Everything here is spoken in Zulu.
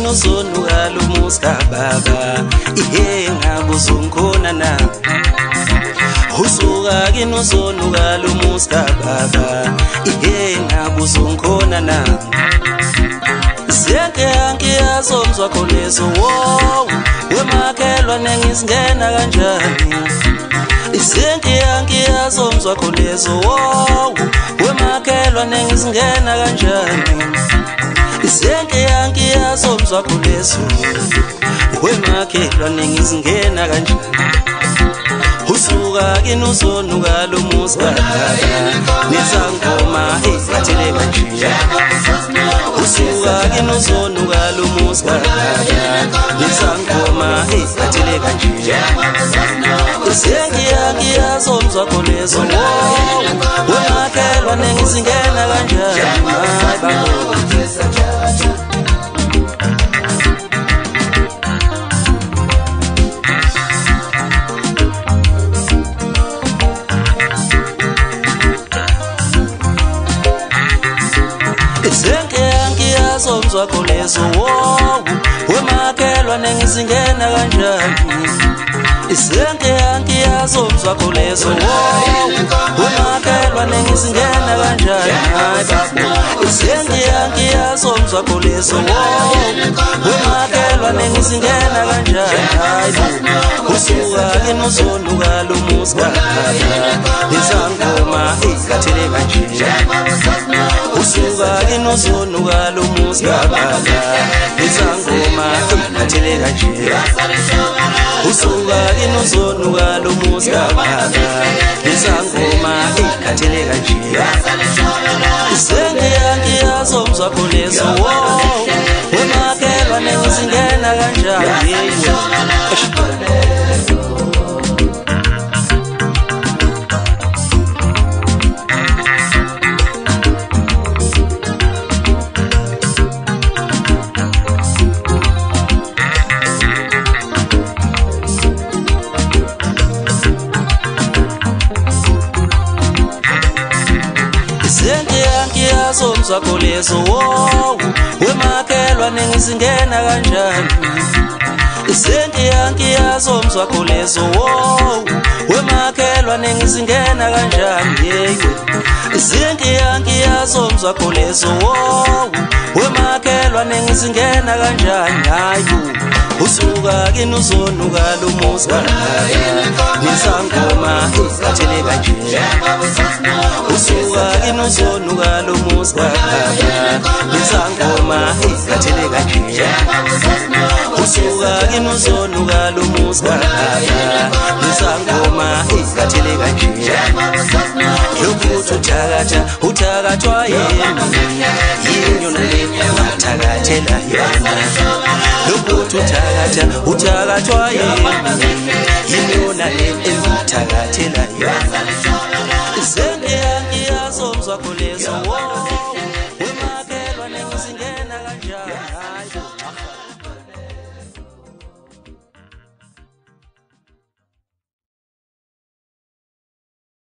kinuzonu lumuska baba ihe ngabuzunkhona na usuka kinuzonu lumuska baba ihe ngabuzunkhona na Siyake angiyazomzwa kholezo wow wemakhelwa nengisingena kanjani Siyake angiyazomzwa kholezo wow wemakhelwa nengisingena kanjani Siyake angiyazomzwa kholezo wemakhelwa nengisingena kanjani Usuka kinuzonu lumuska baba nisangoma athele kanje Usuka kinuzonu lumuska baba nisangoma athele kanje Sengiyazomzwa kholezo wemakhelwa nengisingena kanjani Ngiyazomzwa kholezo wemakhelwa nengisingena kanjani Ngiyazomzwa kholezo wemakhelwa nengisingena kanjani Ngiyazomzwa kholezo wemakhelwa nengisingena kanjani Usuka kinuzonu lumuska baba nisangoma athele kanje Usuka kinuzonu lumuska baba nisangoma athele kanje Usuka kinuzonu lumuska baba nisangoma athele kanje Ngiyazomzwa kholezo wemakhelwa nengisingena kanjani Ngiyazomzwa kholezo wemakhelwa nengisingena kanjani Ngiyazomzwa kholezo wemakhelwa nengisingena kanjani Ngiyazomzwa kholezo wemakhelwa nengisingena kanjani Usuka kinuzonu lumuska baba nisangoma athele kanje Usuka kinuzonu lumuska baba nisangoma athele kanje Usuka kinuzonu lumuska baba nisangoma athele kanje Lokuthu uthakathwa yinyona uthakathela yona Lokuthu uthakathwa yinyona uthakathela yona Ngiyazomzwa kholezo